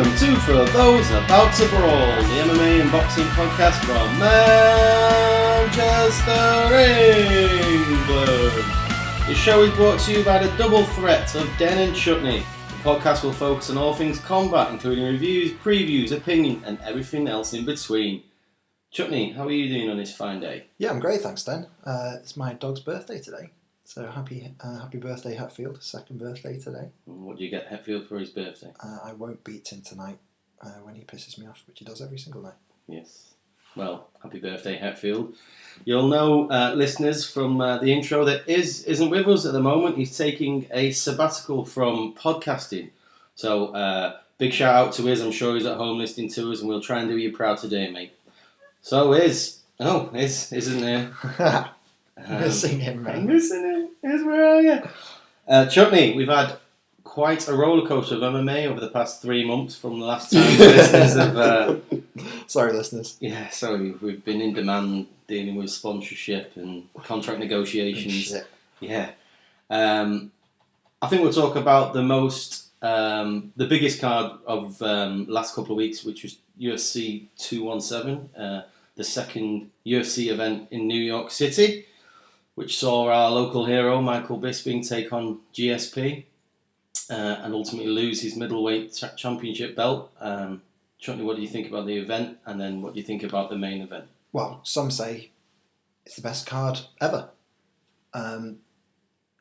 Welcome to For Those About to Brawl, the MMA and boxing podcast from Manchester, England. The show is brought to you by the double threat of Den and Chutney. The podcast will focus on all things combat, including reviews, previews, opinion, and everything else in between. Chutney, how are you doing on this fine day? Yeah, I'm great, thanks, Den. It's my dog's birthday today, so happy birthday, Hetfield. Second birthday today. And what do you get Hetfield for his birthday? I won't beat him tonight when he pisses me off, which he does every single night. Yes. Well, happy birthday, Hetfield. You'll know, listeners, from the intro that isn't with us at the moment. He's taking a sabbatical from podcasting. So, big shout out to Iz. I'm sure he's at home listening to us, and we'll try and do you proud today, mate. So, Iz isn't there? Missing him, mate. I'm missing him. Iz, where are you? Chutney, we've had quite a roller coaster of MMA over the past 3 months from the last time listeners have... Sorry, listeners. Yeah, sorry, we've been in demand dealing with sponsorship and contract negotiations. Shit. Yeah. I think we'll talk about the biggest card of last couple of weeks, which was UFC 217, the second UFC event in New York City, which saw our local hero, Michael Bisping, take on GSP and ultimately lose his middleweight championship belt. Chutney, what do you think about the event, and then what do you think about the main event? Well, some say it's the best card ever.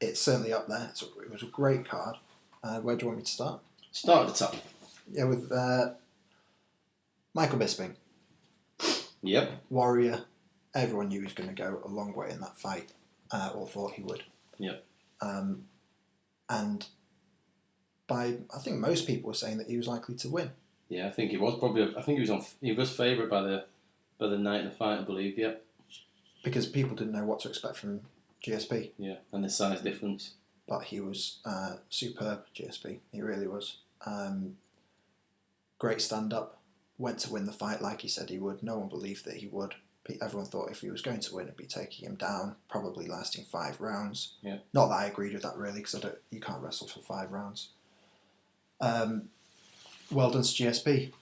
It's certainly up there. It was a great card. Where do you want me to start? Start at the top. Yeah, with Michael Bisping. Yep. Warrior. Everyone knew he was going to go a long way in that fight, or thought he would. Yep. And I think most people were saying that he was likely to win. Yeah, I think he was probably. I think he was favourite by the night of the fight, I believe. Yeah. Because people didn't know what to expect from GSP. Yeah, and the size difference. But he was superb, GSP. He really was. Great stand-up. Went to win the fight like he said he would. No one believed that he would. Everyone thought if he was going to win, it'd be taking him down, probably lasting 5 rounds. Yeah. Not that I agreed with that really, because you can't wrestle for 5 rounds. Well done to GSP.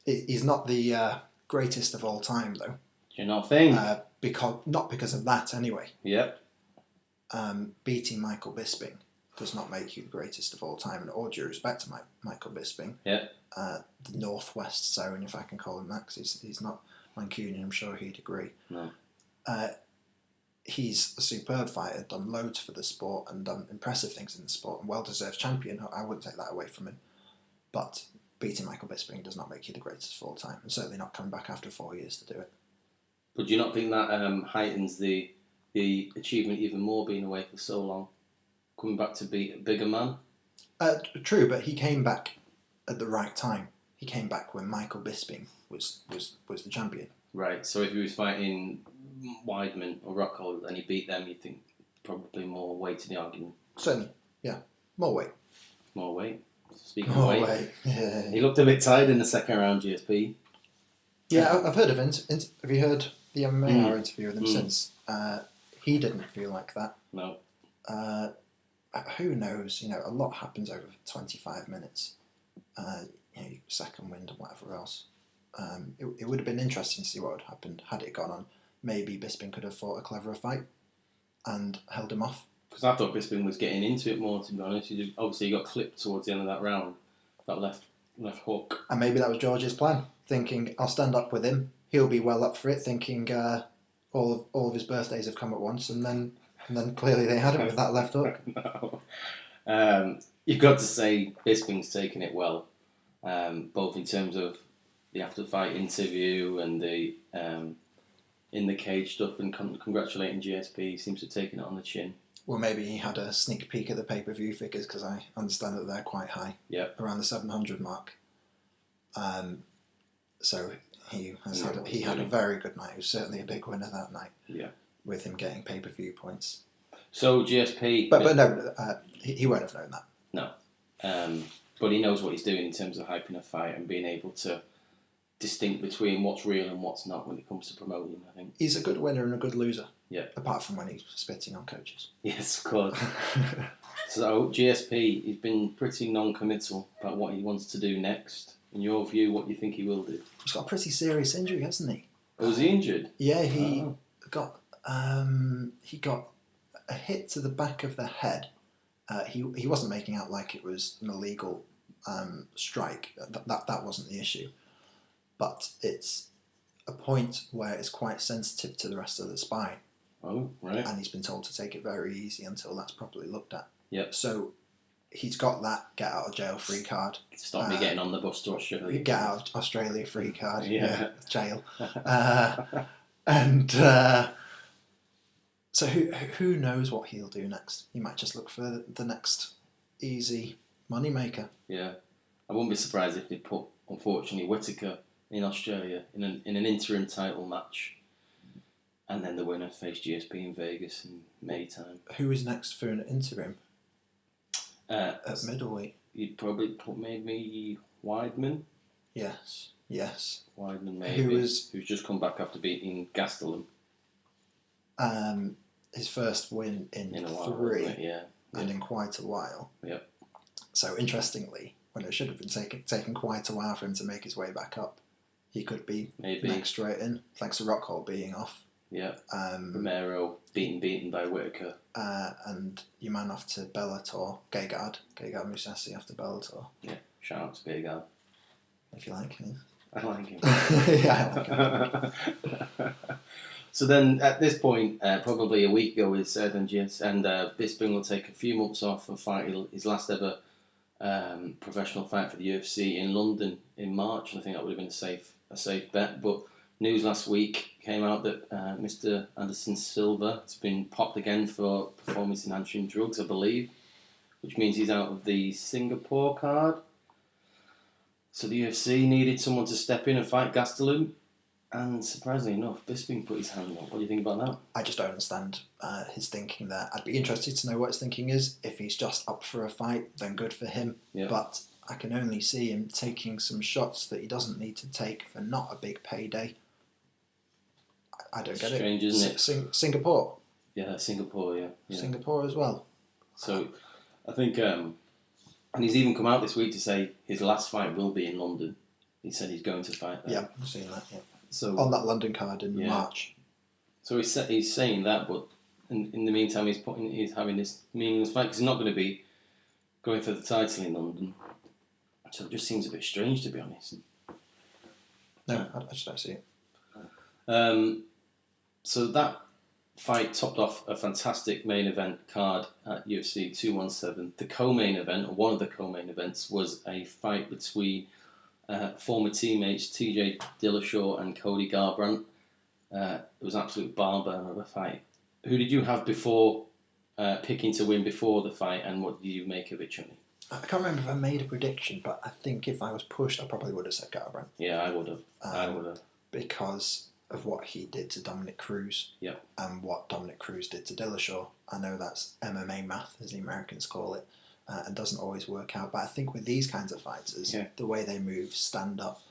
He's not the greatest of all time, though. Do you not think? Not because of that, anyway. Yep. Beating Michael Bisping does not make you the greatest of all time, and all due respect to Michael Bisping. Yep. The Northwest Zone, if I can call him that, because he's not Mancunian, I'm sure he'd agree. No. He's a superb fighter, done loads for the sport, and done impressive things in the sport, and well-deserved champion. I wouldn't take that away from him. But beating Michael Bisping does not make you the greatest of all time, and certainly not coming back after 4 years to do it. But do you not think that heightens the achievement even more, being away for so long, coming back to beat a bigger man? True, but he came back at the right time. He came back when Michael Bisping was the champion. Right. So if he was fighting Weidman or Rockhold and he beat them, you think probably more weight in the argument? Certainly, yeah. More weight. More weight. Speaking More of weight, weight. Yeah. He looked a bit tired in the second round, GSP. Yeah, I've heard of him. Have you heard the MMA interview with him since? He didn't feel like that. No. Who knows? A lot happens over 25 minutes. Second wind and whatever else. It would have been interesting to see what would have happened had it gone on. Maybe Bisping could have fought a cleverer fight and held him off. Because I thought Bisping was getting into it more, to be honest. Obviously, he got clipped towards the end of that round, that left hook. And maybe that was George's plan, thinking, I'll stand up with him, he'll be well up for it, thinking all of his birthdays have come at once, and then clearly they had him with that left hook. No. You've got to say Bisping's taken it well, both in terms of the after-fight interview and the in the cage stuff, and congratulating GSP. He seems to have taken it on the chin. Well, maybe he had a sneak peek at the pay-per-view figures, because I understand that they're quite high. Yep. Around the 700 mark. So he had a very good night. He was certainly a big winner that night. Yeah. With him getting pay-per-view points. So GSP... But no, he won't have known that. No. But he knows what he's doing in terms of hyping a fight and being able to distinct between what's real and what's not when it comes to promoting, I think. He's a good winner and a good loser. Yeah. Apart from when he's spitting on coaches. Yes, of course. So GSP, he's been pretty non-committal about what he wants to do next. in your view, what do you think he will do? He's got a pretty serious injury, hasn't he? Was he injured? Yeah, he got a hit to the back of the head. He wasn't making out like it was an illegal strike. That wasn't the issue, but it's a point where it's quite sensitive to the rest of the spine. Oh, right. And he's been told to take it very easy until that's properly looked at. Yep. So he's got that get out of jail free card. Stop me getting on the bus to Australia. Get out of Australia free card. Yeah. Jail. So who knows what he'll do next? He might just look for the next easy moneymaker. Yeah. I wouldn't be surprised if they put, unfortunately, Whittaker in Australia in an interim title match, and then the winner faced GSP in Vegas in May time. Who is next for an interim? At middleweight? You'd probably put maybe Weidman. Yes. Weidman maybe. Who's just come back after beating Gastelum. His first win in a while, 3, yeah. And in quite a while. Yep. So interestingly, when it should have been taken quite a while for him to make his way back up, he could be next straight in, thanks to Rockhold being off. Yeah. Romero beaten by Whittaker. And Umanov to Bellator. Gegard Mousasi after Bellator. Yeah. Shout out to Gegard. If you like him. I like him. Yeah, I like him. So then, at this point, probably a week ago, is and Bisping will take a few months off and fight his last ever professional fight for the UFC in London in March. And I think that would have been a safe bet. But news last week came out that Mr. Anderson Silva has been popped again for performance-enhancing drugs, I believe, which means he's out of the Singapore card. So the UFC needed someone to step in and fight Gastelum. And surprisingly enough, Bisping put his hand up. What do you think about that? I just don't understand his thinking there. I'd be interested to know what his thinking is. If he's just up for a fight, then good for him. Yeah. But I can only see him taking some shots that he doesn't need to take for not a big payday. I don't get it. Strange, isn't it? Singapore. Yeah, Singapore, yeah. Singapore as well. So I think, and he's even come out this week to say his last fight will be in London. He said he's going to fight there. Yeah, I've seen that, yeah. So, on that London card in March. So he's saying that, but in the meantime he's having this meaningless fight because he's not going to be going for the title in London. So it just seems a bit strange, to be honest. No, I just don't see it. So that fight topped off a fantastic main event card at UFC 217. The co-main event, or one of the co-main events, was a fight between former teammates TJ Dillashaw and Cody Garbrandt. It was an absolute barn burner of a fight. Who did you have before picking to win before the fight, and what did you make of it, Johnny? I can't remember if I made a prediction, but I think if I was pushed, I probably would have said Garbrandt. Yeah, I would have. Because of what he did to Dominic Cruz. Yeah. And what Dominic Cruz did to Dillashaw. I know that's MMA math, as the Americans call it. And doesn't always work out. But I think with these kinds of fighters, the way they move, stand up,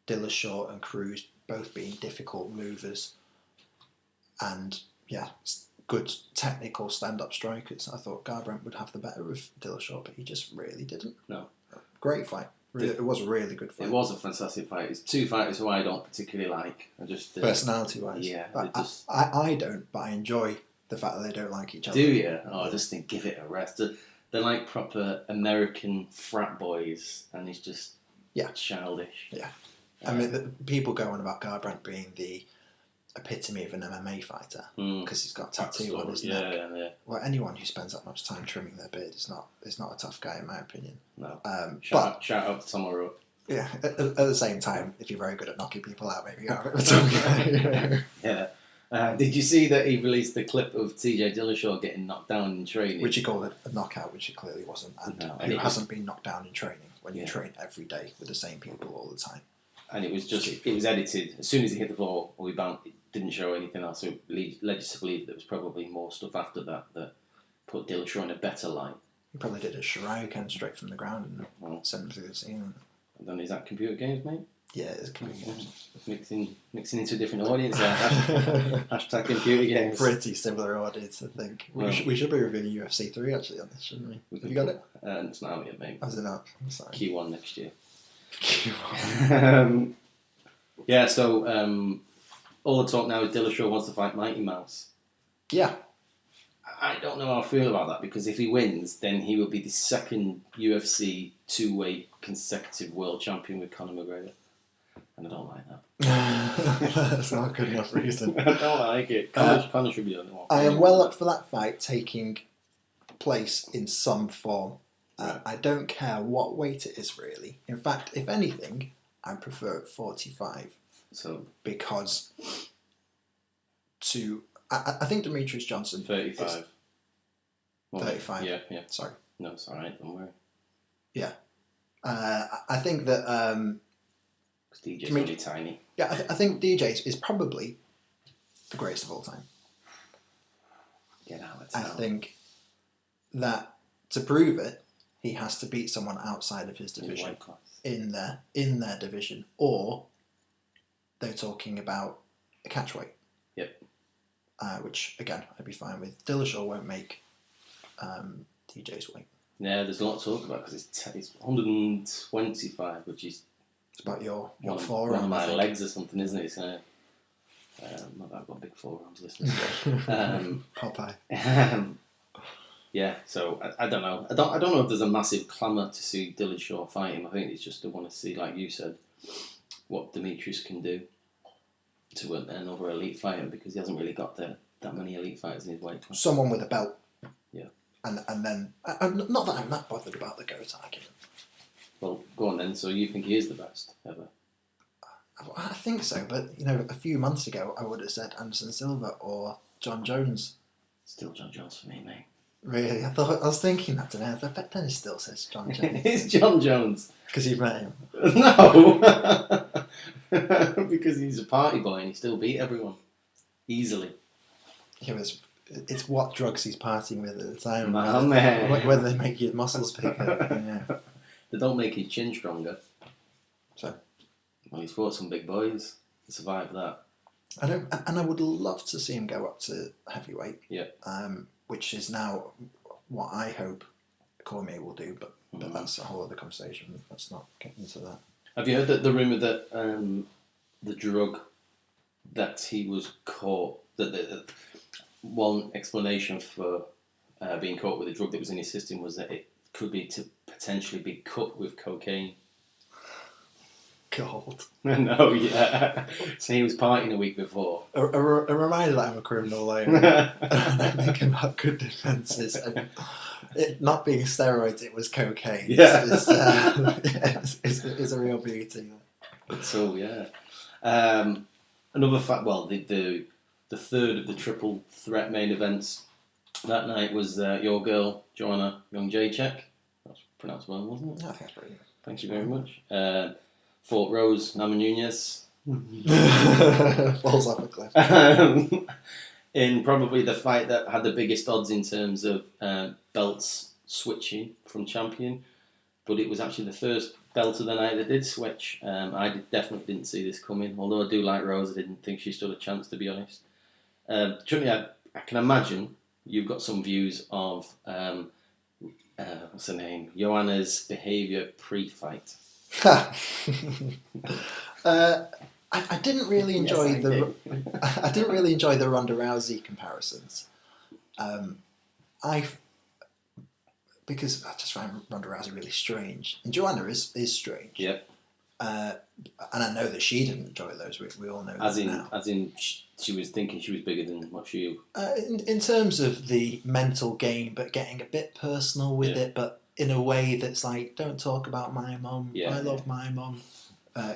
Dillashaw and Cruz both being difficult movers, and good technical stand-up strikers. I thought Garbrandt would have the better of Dillashaw, but he just really didn't. No. Great fight. It was a really good fight. It was a fantastic fight. It's two fighters who I don't particularly like. I just personality-wise. Yeah. I don't, but I enjoy the fact that they don't like each other. Do you? Oh, I just think give it a rest. They're like proper American frat boys, and it's just childish. Yeah. I mean, people go on about Garbrandt being the epitome of an MMA fighter because he's got a tattoo on his neck. Yeah. Well, anyone who spends that much time trimming their beard is not a tough guy, in my opinion. No. Shout out to Tom O'Rourke. Yeah. At the same time, if you're very good at knocking people out, maybe you are a bit of a tough guy. Yeah. Did you see that he released the clip of TJ Dillashaw getting knocked down in training? Which he called a knockout, which it clearly wasn't. And who hasn't been knocked down in training when you train every day with the same people all the time? And it was edited. As soon as he hit the floor, it didn't show anything else. So it led us to believe there was probably more stuff after that put Dillashaw in a better light. He probably did a Shoryuken straight from the ground and sent him through the ceiling. And then is that computer games, mate? Yeah, it's computer games. mixing into a different audience there. Hashtag computer games. Pretty similar audience, I think. Well, we should be reviewing UFC 3 actually on this, shouldn't we? Have you got it? It's not out yet, mate. Oh, is it not? I'm sorry. Q1 next year. Q1. Yeah, so all the talk now is Dillashaw wants to fight Mighty Mouse. Yeah. I don't know how I feel about that, because if he wins, then he will be the second UFC two-way consecutive world champion with Conor McGregor. And I don't like that. That's not a good enough reason. I don't like it. Conor should be the only one. I am well up for that fight taking place in some form. Right. I don't care what weight it is, really. In fact, if anything, I prefer 45. So because I think Demetrius Johnson 35. 35. Yeah. Sorry. No, it's alright, don't worry. Yeah. I think that Because DJ's really tiny. Yeah, I think DJ is probably the greatest of all time. Get out of town. I think that to prove it, he has to beat someone outside of his division in their division, or they're talking about a catchweight. Yep. Which again, I'd be fine with. Dillashaw won't make DJ's weight. Yeah, there's a lot to talk about, because it's 125, which is It's about your one forearm. of my legs or something, isn't it? So, not that I've got big forearms, listeners. Popeye. Yeah, so I don't know. I don't know if there's a massive clamour to see Dillashaw fight him. I think it's just to want to see, like you said, what Demetrius can do to another elite fighter, because he hasn't really got that many elite fighters in his weight class. Someone with a belt. Yeah. And then, not that I'm that bothered about the GOAT argument. Well, go on then. So you think he is the best ever? I think so, but a few months ago I would have said Anderson Silva or John Jones. Still John Jones for me, mate. Really? I was thinking that today. I bet Dennis still says John Jones. It's John Jones. Because you've met him. No! Because he's a party boy and he still beat everyone. Easily. It's what drugs he's partying with at the time. Man. Whether they make your muscles bigger. Yeah. They don't make his chin stronger. So? Well, he's fought some big boys to survive that. I would love to see him go up to heavyweight. Yeah. Which is now what I hope Cormier will do, but that's a whole other conversation. Let's not get into that. Have you heard the rumour that the drug that he was caught, that one explanation for being caught with a drug that was in his system was that it could be to potentially be cut with cocaine? God. No, yeah. So he was partying a week before. A reminder that I'm a criminal lawyer. And I'm thinking about good defences. And it not being steroids, it was cocaine. Yeah. It's a real beauty. So, yeah. Another fact, well, the third of the triple threat main events that night was your girl, Joanna Jędrzejczyk. That's pronounced well, wasn't it? I think that's brilliant. Thank you very much. Fought Rose Namajunas. Falls off a cliff. In probably the fight that had the biggest odds in terms of belts switching from champion. But it was actually the first belt of the night that did switch. I definitely didn't see this coming. Although I do like Rose, I didn't think she stood a chance, to be honest. Truly, I can imagine you've got some views of, what's her name? Joanna's behaviour pre-fight. I didn't really enjoy I didn't really enjoy the Ronda Rousey comparisons. Because I just find Ronda Rousey really strange, and Joanna is strange. Yep. And I know that she didn't enjoy those. We all know that now. As in, she was thinking she was bigger than what she. In terms of the mental game, but getting a bit personal with it, but in a way that's like, don't talk about my mum. I love my mum,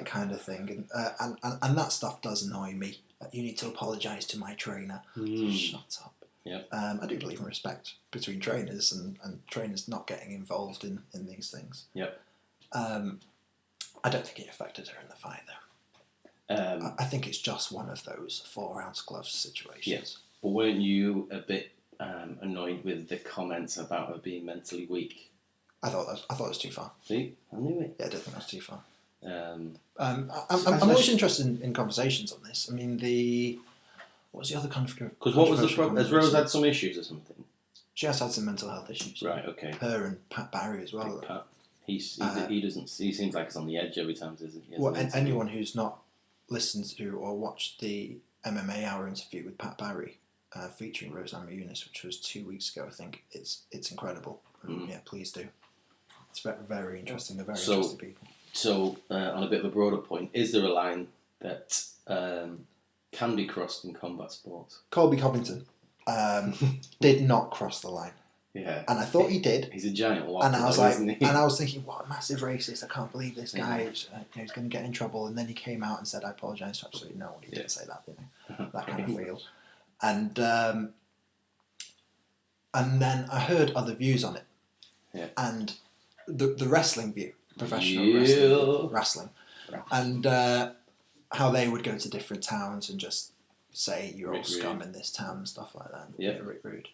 kind of thing, and that stuff does annoy me. You need to apologise to my trainer. Shut up. Yeah. I do believe in respect between trainers and trainers not getting involved in these things. Yep. I don't think it affected her in the fight, though. I think it's just one of those 4-ounce gloves situations. Yes. But weren't you a bit annoyed with the comments about her being mentally weak? I thought it was too far. See? I knew it. Yeah, I did think that was too far. I'm always interested in conversations on this. I mean, what was the other Because what was the problem? Has Rose had some issues or something? She has had some mental health issues. Right. Okay. Her and Pat Barry as well. Pat. He doesn't. He seems like he's on the edge every time. Well, anyone who's not listened to or watched the MMA Hour interview with Pat Barry, featuring Rose Namajunas, which was 2 weeks ago, I think it's incredible. Yeah, please do. It's very, very interesting. They're very interesting people. So, on a bit of a broader point, is there a line that can be crossed in combat sports? Colby Covington did not cross the line. Yeah, and I thought he did. He's a giant whopper, and I was isn't he? And I was thinking, what a massive racist! I can't believe this guy. He's going to get in trouble. And then he came out and said, "I apologise to absolutely no one." He didn't say that, that kind of feel. And then I heard other views on it. Yeah. And the wrestling view, professional wrestling, and how they would go to different towns and just say you're all scum in this town and stuff like that. Yeah, rude.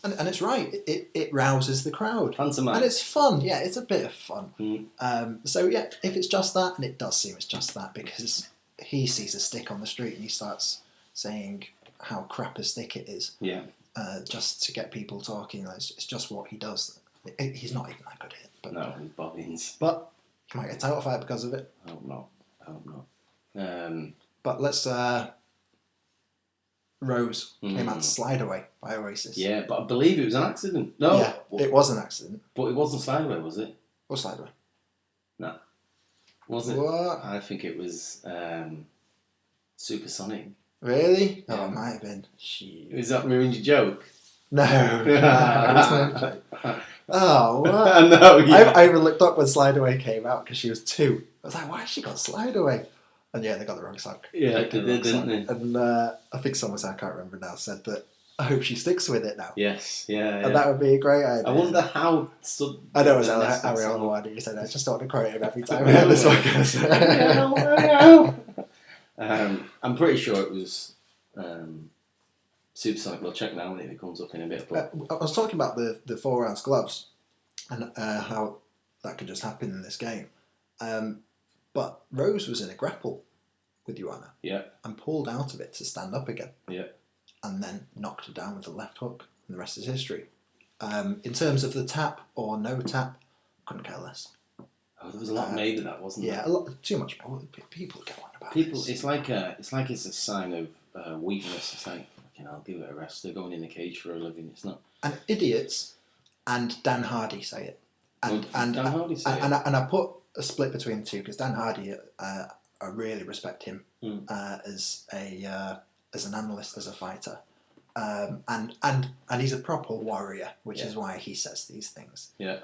And it's right. It rouses the crowd, Pantomime. And it's fun. Yeah, it's a bit of fun. So yeah, if it's just that, and it does seem it's just that, because he sees a stick on the street and he starts saying how crap a stick it is. Yeah. Just to get people talking. It's just what he does. He's not even that good at it. But, no, he's bobbins. But he might get a title fight because of it. I hope not. But let's. Rose came out to Slide Away by Oasis. Yeah, but I believe it was an accident. No. Yeah, it was an accident. But it wasn't Slide Away, was it? Or Slide Away? No. Was it? What? I think it was Supersonic. Really? Yeah. Oh, it might have been. Jeez. Is that ruined your joke? No. It's no joke. Oh, what? I know, yeah. I even looked up when Slide Away came out because she was 2. I was like, why has she got Slide Away? And yeah, they got the wrong song. Yeah, they did, didn't they? And I think someone, I can't remember now, said that I hope she sticks with it now. Yes, yeah. And that would be a great idea. I wonder how... I know it was Ariana Wadi who said that. I just don't want to quote him every time I hear this podcast. I'm pretty sure it was Supersonic. We'll check now if it comes up in a bit. But I was talking about the 4-ounce gloves and how that could just happen in this game. But Rose was in a grapple with Joanna. Yeah. And pulled out of it to stand up again. Yeah. And then knocked her down with the left hook, and the rest is history. In terms of the tap or no tap, couldn't care less. Oh, there was a lot made of that, wasn't there? Yeah, too much. People go on about this. It's like it's a sign of weakness. It's like, I'll give it a rest. They're going in the cage for a living. It's not. And idiots and Dan Hardy say it. And Dan Hardy say it. And I put a split between the two because Dan Hardy, I really respect him as an analyst, as a fighter, and he's a proper warrior, which is why he says these things. Yeah.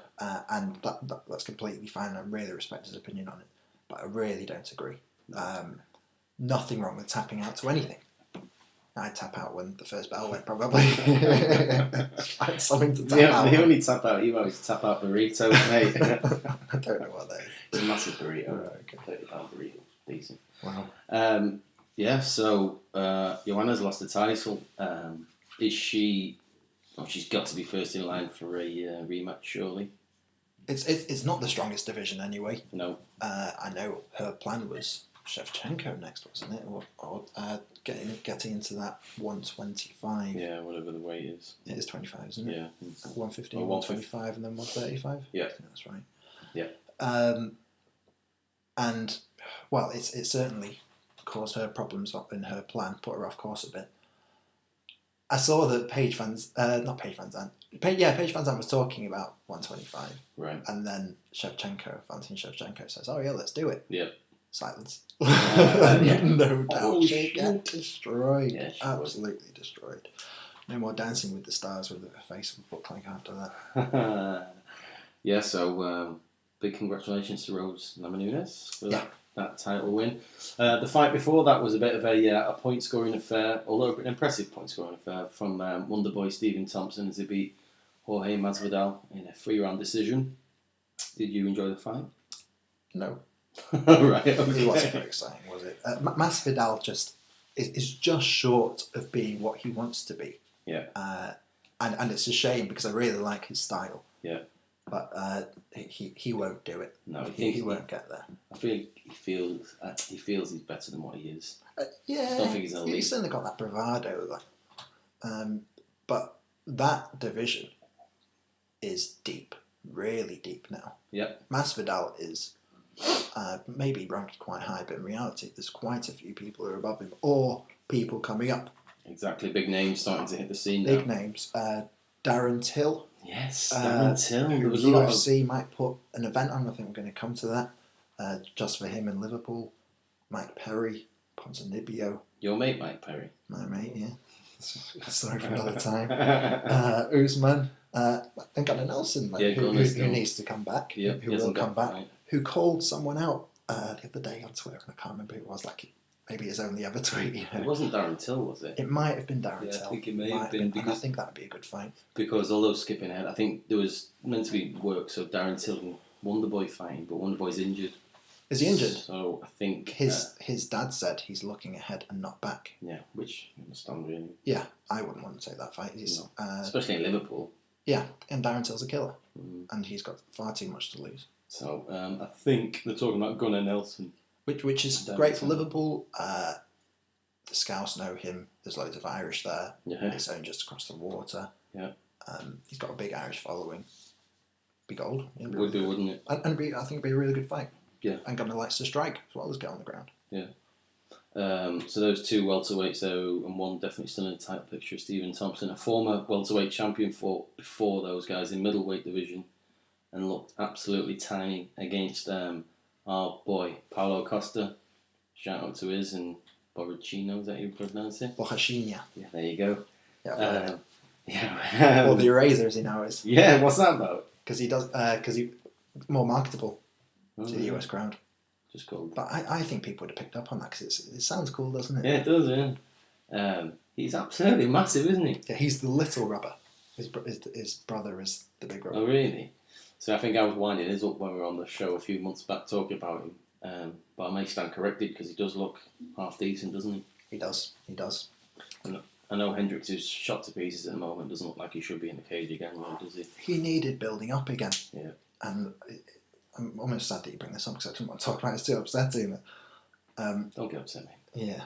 And that's completely fine. I really respect his opinion on it, but I really don't agree. Nothing wrong with tapping out to anything. I'd tap out when the first bell went, probably. Find something to tap out. The only tap out you have is tap out burritos, mate. I don't know what that is. It's a massive burrito. Right, okay. £30 burrito. Decent. Wow. Yeah, so Joanna's lost the title. Is she... Well, she's got to be first in line for a rematch, surely. It's not the strongest division anyway. No. I know her plan was Shevchenko next, wasn't it? Or getting into that 125. Yeah, whatever the weight is. It is 25, isn't it? Yeah. 115, 125, and then 135. Yeah. I think that's right. Yeah. And well, it certainly caused her problems in her plan, put her off course a bit. I saw that Paige Van Zandt was talking about 125. Right. And then Valentin Shevchenko says, "Oh yeah, let's do it." Yeah. Silence. Yeah. No doubt. Oh, she got destroyed. Yeah, absolutely destroyed. No more Dancing with the Stars with her face would look like after that. Yeah, so big congratulations to Rose Namajunas for that title win. The fight before that was a bit of a point scoring affair, although an impressive point scoring affair from Wonder Boy Stephen Thompson as he beat Jorge Masvidal in a 3-round decision. Did you enjoy the fight? No. Right, okay. It wasn't very exciting, was it? Masvidal is just short of being what he wants to be. Yeah. And it's a shame because I really like his style. Yeah. but he won't do it. No, he won't get there. I feel he feels he's better than what he is. Yeah, I don't think he's certainly got that bravado. But that division is deep, really deep now. Yep. Masvidal is maybe ranked quite high, but in reality, there's quite a few people who are above him, or people coming up. Exactly, big names starting to hit the scene now. Big names. Darren Till. Yes, Darren Till. There was UFC might put an event on. I think we're going to come to that. Just for him in Liverpool. Mike Perry, Ponzinibbio. Your mate, Mike Perry. My mate, yeah. Sorry for another time. Usman. And Gunnar Nelson, who needs to come back. Yep, who will come back. Right. Who called someone out the other day on Twitter, and I can't remember who it was. Like maybe his only ever tweet. You know. It wasn't Darren Till, was it? It might have been Darren Till. I think it may have been. And I think that'd be a good fight. Because although skipping ahead, I think there was meant to be work. So Darren Till and Wonderboy fighting, but Wonderboy's injured. Is he injured? So I think his dad said he's looking ahead and not back. Yeah, which I understand really. Yeah, I wouldn't want to take that fight. No. Especially in Liverpool. Yeah, and Darren Till's a killer, and he's got far too much to lose. So I think they're talking about Gunnar Nelson, which is great for Liverpool. The Scouts know him. There's loads of Irish there. Yeah. He's only just across the water. Yeah. He's got a big Irish following. Be gold. Yeah, would do, wouldn't it? And I think it'd be a really good fight. Yeah. And Gunnar likes to strike as well as get on the ground. Yeah. So those two welterweights, though, and one definitely still in the title picture, Stephen Thompson, a former welterweight champion, fought before those guys in middleweight division and looked absolutely tiny against our boy, Paulo Costa. Shout out to his and Borrachino, is that how you pronounce it? Borrachino. Yeah, there you go. Yeah. Or the Eraser, as he now is. Yeah, what's that about? Because he's more marketable to the US crowd. Just cool. But I think people would have picked up on that because it sounds cool, doesn't it? Yeah, it does, yeah. He's absolutely massive, isn't he? Yeah, he's the little rubber. His brother is the big rubber. Oh, really? So I think I was winding his up when we were on the show a few months back talking about him. But I may stand corrected because he does look half decent, doesn't he? He does. And I know Hendricks is shot to pieces at the moment. Doesn't look like he should be in the cage again, does he? He needed building up again. Yeah. And I'm almost sad that you bring this up because I didn't want to talk about it. It's too upsetting. Don't get upset, mate. Yeah.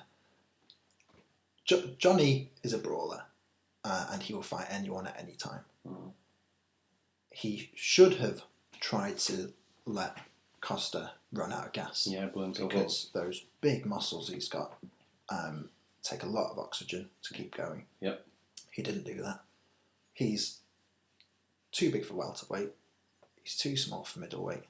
Johnny is a brawler, and he will fight anyone at any time. Oh. He should have tried to let Costa run out of gas. Yeah, because those big muscles he's got take a lot of oxygen to keep going. Yep. He didn't do that. He's too big for welterweight. He's too small for middleweight.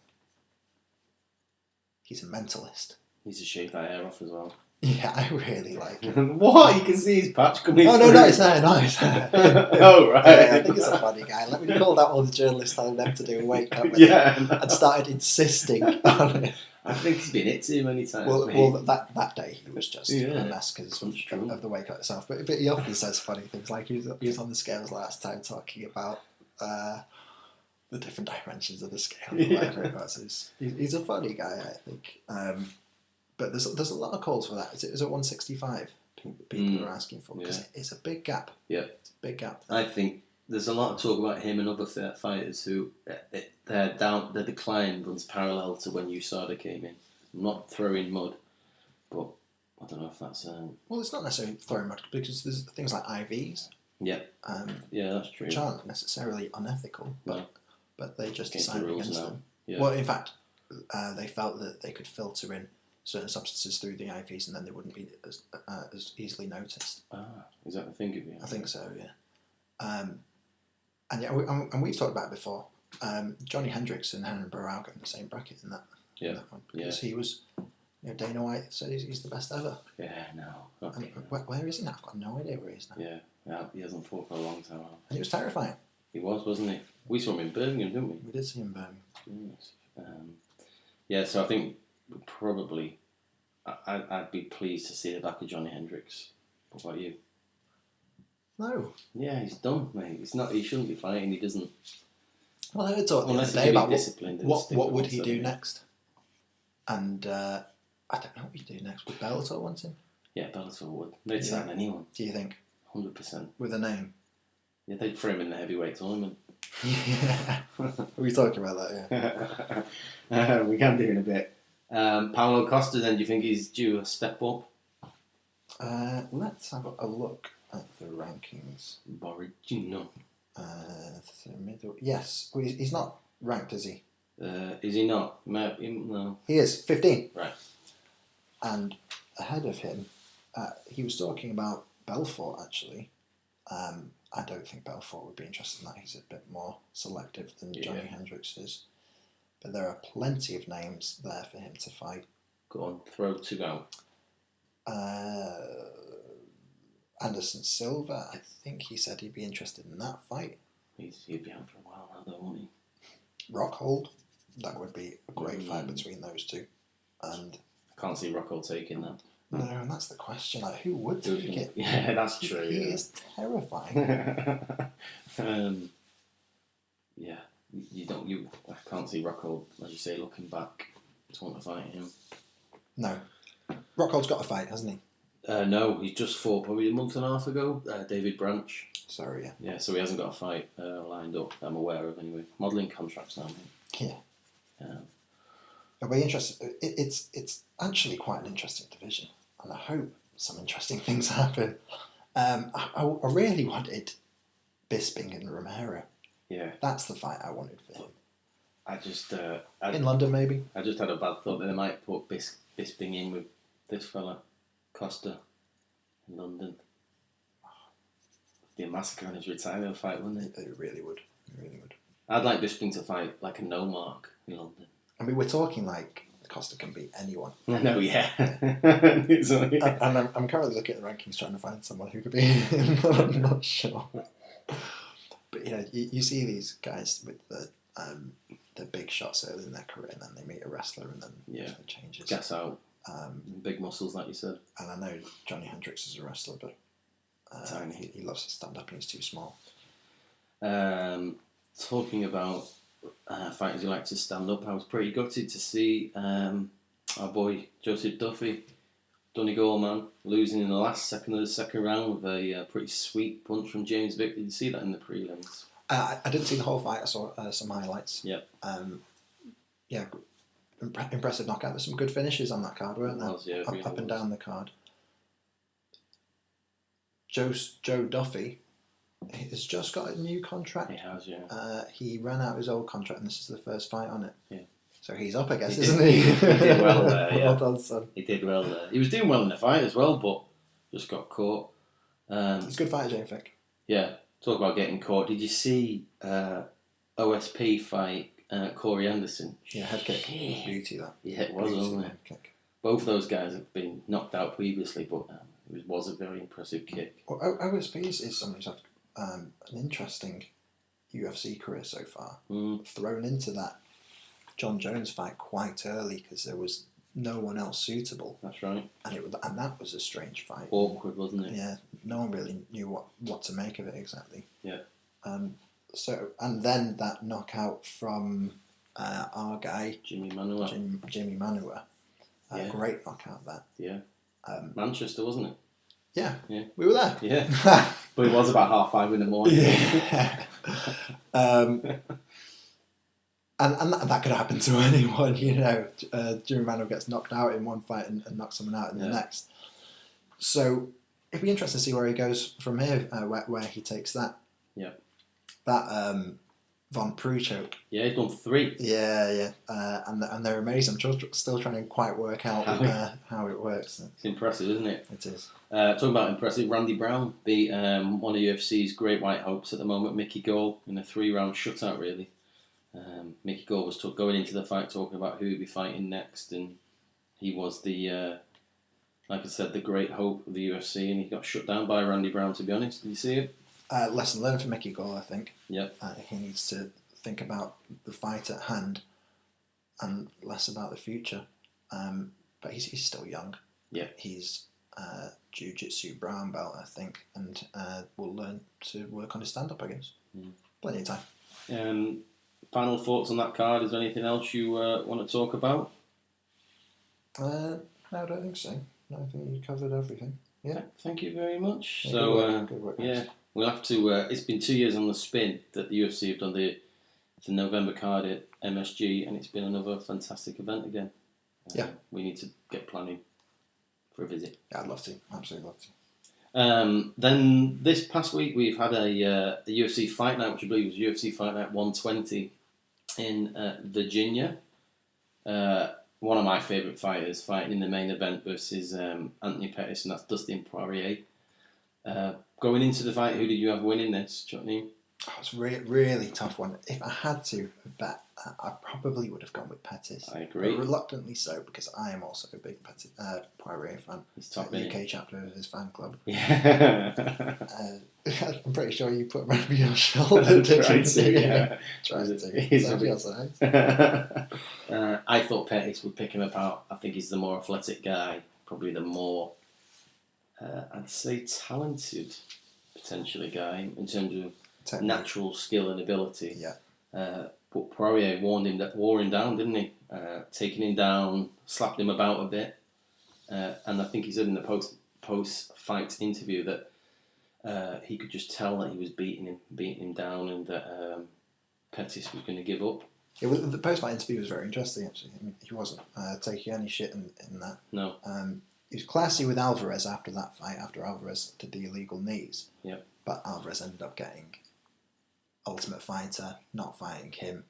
He's a mentalist. Needs to shave that hair off as well. Yeah, I really like him. What? You can see his patch coming through. No, it's there, nice. Oh, right. Yeah, I think he's a funny guy. Let me call that all the journalists telling them to do a weight cut with him and started insisting on it. I think he's been hit too many times. Well, that day he was just a mess because of the weight cut itself. But he often says funny things, like he was on the scales last time talking about the different dimensions of the scale or whatever it was. He's a funny guy, I think. But there's a lot of calls for that. Is it 165? People are asking for because it's a big gap. Yeah, it's a big gap. I think there's a lot of talk about him and other fighters who their decline runs parallel to when USADA came in. I'm not throwing mud, but I don't know if that's. Well, it's not necessarily throwing mud because there's things like IVs. Yeah. Yeah, that's true. Which aren't necessarily unethical, but they just decided against them. Yeah. Well, in fact, they felt that they could filter in certain substances through the IVs and then they wouldn't be as easily noticed. Is that the thing of you? I think so, yeah. And we've talked about it before. Johnny Hendricks and Henry Barao go in the same bracket in that one. Because he was, Dana White said he's the best ever. Yeah, no. Okay. Where is he now? I've got no idea where he is now. Yeah, he hasn't fought for a long time. And it was terrifying. He was, wasn't he? We saw him in Birmingham, didn't we? We did see him in Birmingham. Yes. So I think probably I'd be pleased to see the back of Johnny Hendricks. What about you? No. Yeah, he's done, mate. He shouldn't be fighting. He doesn't. Well, I heard talk the other day about what would he do next, and I don't know what he'd do next. Would Bellator want him? Yeah, Bellator would. They'd sign anyone. Do you think? 100%. With a name? Yeah, they'd throw him in the heavyweight tournament. Yeah. We talking about that, yeah. We can do in a bit. Paulo Costa, then, do you think he's due a step up? Let's have a look at the rankings. Borigino. The middle. Yes, well, he's not ranked, is he? Is he not? No. He is 15. Right. And ahead of him, he was talking about Belfort actually. I don't think Belfort would be interested in that. He's a bit more selective than Johnny Hendricks is. But there are plenty of names there for him to fight. Go on, throw two out. Anderson Silva, I think he said he'd be interested in that fight. He'd be out for a while now, though, won't he? Rockhold, that would be a great fight between those two. And I can't see Rockhold taking that. no, and that's the question. Like, who would take it? Yeah, that's true. He is terrifying. Yeah, I can't see Rockhold, as you say, looking back to want to fight him. No, Rockhold's got a fight, hasn't he? No, he just fought probably a month and a half ago. David Branch. Sorry, yeah. Yeah, so he hasn't got a fight lined up. I'm aware of anyway. Modelling contracts now, mate. Yeah. It'll be interesting. It's actually quite an interesting division, and I hope some interesting things happen. I really wanted Bisping and Romero. Yeah. That's the fight I wanted for him. I just in London, maybe. I just had a bad thought that they might put Bisping in with this fella, Costa, in London. It'd be a massacre on his retirement fight, wouldn't it? It really would. It really would. I'd like Bisping to fight like a no mark in London. I mean, we're talking like Costa can beat anyone. I know, yeah. And I'm currently looking at the rankings trying to find someone who could beat him, but I'm not sure. But you see these guys with the big shots early in their career, and then they meet a wrestler, and then it changes. Gas out. Big muscles, like you said. And I know Johnny Hendricks is a wrestler, but he loves to stand up and he's too small. Talking about fighters who like to stand up, I was pretty gutted to see our boy Joseph Duffy, Donegal man, losing in the last second of the second round with a pretty sweet punch from James Vick. Did you see that in the prelims? I didn't see the whole fight. I saw some highlights. Yep. Impressive knockout. There's some good finishes on that card, weren't there? Really up and down the card. Joe Duffy has just got a new contract. He has, yeah. He ran out his old contract, and this is the first fight on it. Yeah. So he's up, I guess, isn't he? He did well there, yeah. Well done, son. He did well there. He was doing well in the fight as well, but just got caught. He's a good fighter, James Vick. Yeah. Talk about getting caught. Did you see OSP fight Corey Anderson? Yeah, head kick. Beauty, that. Yeah, it was, wasn't it? Head kick. Both those guys have been knocked out previously, but it was a very impressive kick. Well, OSP is someone who's had an interesting UFC career so far. Thrown into that John Jones fight quite early because there was no one else suitable. That's right. And that was a strange fight. Awkward, wasn't it? Yeah, no one really knew what to make of it exactly. Yeah. And then that knockout from our guy Jimmy Manua. Jimmy Manua. Great knockout that. Yeah. Manchester, wasn't it? Yeah. Yeah. We were there. Yeah. But it was about 5:30 in the morning. Yeah. And that could happen to anyone, Jimmy Manua gets knocked out in one fight and knocks someone out in the next. So it'd be interesting to see where he goes from here, where he takes that. Yeah. That Von Prue choke. Yeah, he's done 3. Yeah. And they're amazing. I'm still trying to quite work out how it works. It's impressive, isn't it? It is. Talking about impressive, Randy Brown beat one of UFC's great white hopes at the moment, Mickey Gall, in a 3-round shutout, really. Mickey Gall was going into the fight talking about who he'd be fighting next, and he was the, like I said, the great hope of the UFC, and he got shut down by Randy Brown, to be honest. Did you see it? Lesson learned for Mickey Gall, I think. Yep. He needs to think about the fight at hand and less about the future. But he's still young. Yeah. He's jiu-jitsu brown belt, I think, and will learn to work on his stand-up, I guess. Plenty of time. Final thoughts on that card? Is there anything else you want to talk about? No, I don't think so. No, I think you covered everything. Yeah. Thank you very much. Yeah, So, good work, yeah, We'll have to. It's been 2 years on the spin that the UFC have done the November card at MSG, and it's been another fantastic event again. Yeah. We need to get planning for a visit. Yeah, I'd love to. Absolutely love to. Then this past week we've had a UFC fight night, which I believe was UFC Fight Night 120 in Virginia. One of my favourite fighters fighting in the main event versus Anthony Pettis, and that's Dustin Poirier. Going into the fight, who did you have winning this, Chutney? Oh, it's a really tough one. If I had to bet, I probably would have gone with Pettis. I agree. But reluctantly so, because I am also a big Poirier fan. He's top UK chapter of his fan club. Yeah. I'm pretty sure you put him over your shoulder. Tried to, yeah. Tried to. He's So a bit- feels nice. I thought Pettis would pick him apart. I think he's the more athletic guy, probably the more, I'd say, talented, potentially, guy in terms of natural skill and ability. Yeah. But Poirier wore him down, didn't he? Taking him down, slapped him about a bit. And I think he said in the post-fight interview that he could just tell that he was beating him down, and that Pettis was going to give up. The post-fight interview was very interesting, actually. I mean, he wasn't taking any shit in that. No. He was classy with Alvarez after that fight, after Alvarez did the illegal knees. Yep. But Alvarez ended up getting Ultimate Fighter, not fighting him.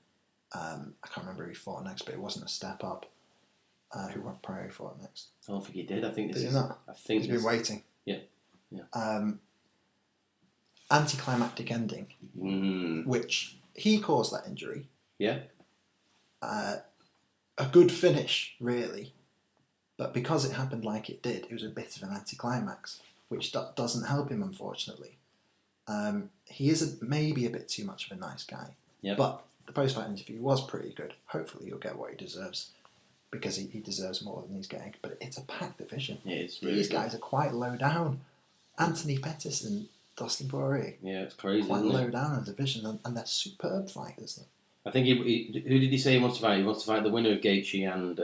I can't remember who he fought next, but it wasn't a step up. Who Poirier fought next? I don't think he did. I think this Did he is. not? I think He's been waiting. Yeah. Anticlimactic ending, which he caused that injury. Yeah. A good finish, really. But because it happened like it did, it was a bit of an anticlimax, which doesn't help him, unfortunately. He is maybe a bit too much of a nice guy. Yep. But the post-fight interview was pretty good. Hopefully he'll get what he deserves, because he deserves more than he's getting. But it's a packed division. Yeah, it's really These good. guys are quite low down. Anthony Pettis and Dustin Poirier. Yeah, it's crazy. Quite Isn't low it? down in the division, and they're superb fighters. I think who did he say he wants to fight? He wants to fight the winner of Gaethje and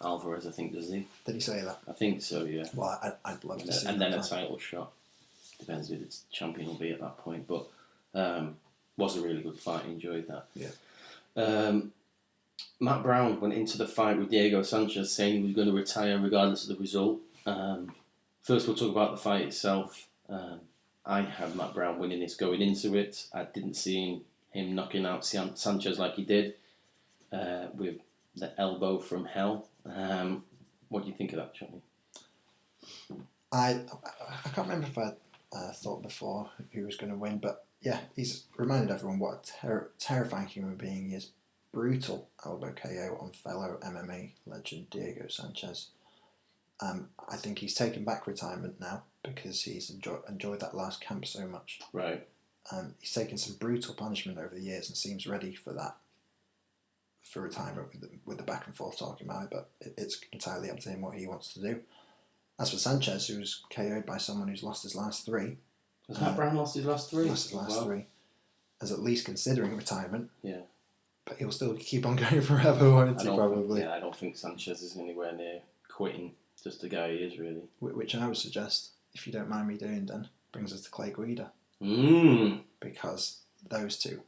Alvarez, I think, does he? Did he say that? I think so, yeah. Well, I'd love to see And that then a fight. title shot. Depends who the champion will be at that point. But was a really good fight. Enjoyed that. Yeah. Matt Brown went into the fight with Diego Sanchez saying he was going to retire regardless of the result. First, we'll talk about the fight itself. I had Matt Brown winning this going into it. I didn't see him knocking out Sanchez like he did with the elbow from hell. What do you think of that, Johnny? I can't remember if I thought before who was going to win, but yeah, he's reminded everyone what a terrifying human being he is. Brutal elbow KO on fellow MMA legend Diego Sanchez. I think he's taken back retirement now because he's enjoyed that last camp so much. Right. He's taken some brutal punishment over the years and seems ready for that, for retirement with the back and forth talking about it, but it's entirely up to him what he wants to do. As for Sanchez, who's KO'd by someone who's lost his last three. Has Matt Brown lost his last three? Lost his last three. As at least considering retirement. Yeah. But he'll still keep on going forever, won't he, probably? I don't think Sanchez is anywhere near quitting. Just the guy he is, really. Which I would suggest, if you don't mind me doing, then, brings us to Clay Guida. Because those two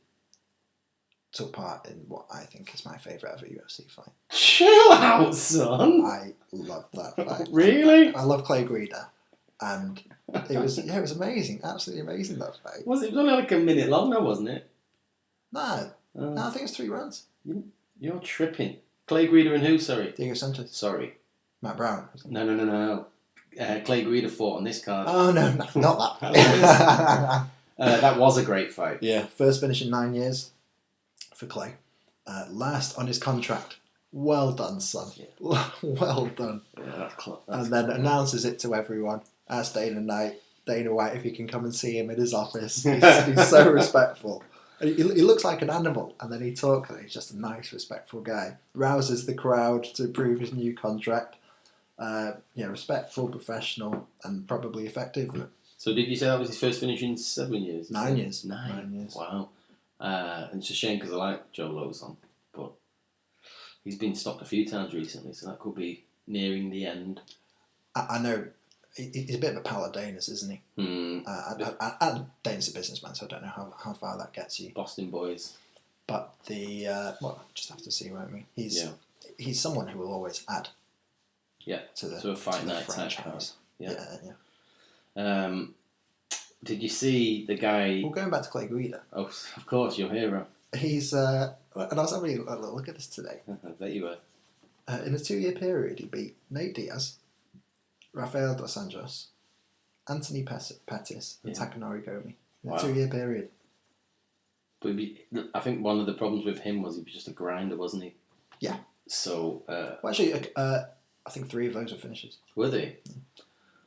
took part in what I think is my favourite ever UFC fight. Chill out, son! I love that fight. Really? I love Clay Guida. And it was amazing. Absolutely amazing, that fight. It was only like a minute long, though, wasn't it? No, I think it's 3 rounds. You're tripping. Clay Guida and who, sorry? Diego Sanchez. Sorry. Matt Brown. No. Clay Guida fought on this card. Oh, no, not that fight. That was a great fight. Yeah, first finish in 9 years for Clay. Last on his contract. Well done, son. Yeah. Well done. Yeah, that's and then announces it to everyone. Ask Dana White if he can come and see him in his office. He's so respectful. He looks like an animal, and then he talks, and he's just a nice, respectful guy. Rouses the crowd to approve his new contract. Respectful, professional, and probably effective. So did you say that was his first finish in 7 years? 9 years. 9 years. Wow. And it's a shame because I like Joe Lozon, but he's been stopped a few times recently, so that could be nearing the end. I know he's a bit of a Palladanus, isn't he? And Dana's a businessman, so I don't know how far that gets you. Boston boys. But just have to see, won't we? He's someone who will always add. Yeah. To a fight night type card. Yeah. Did you see the guy? Well, going back to Clay Guida. Oh, of course, your hero. He's and I was having a look at this today. I bet you were. In a 2-year period, he beat Nate Diaz, Rafael dos Anjos, Anthony Pettis, and Takanori Gomi in a 2-year period. But I think one of the problems with him was he was just a grinder, wasn't he? Yeah. So. Well, actually, I think 3 of those were finishes. Were they?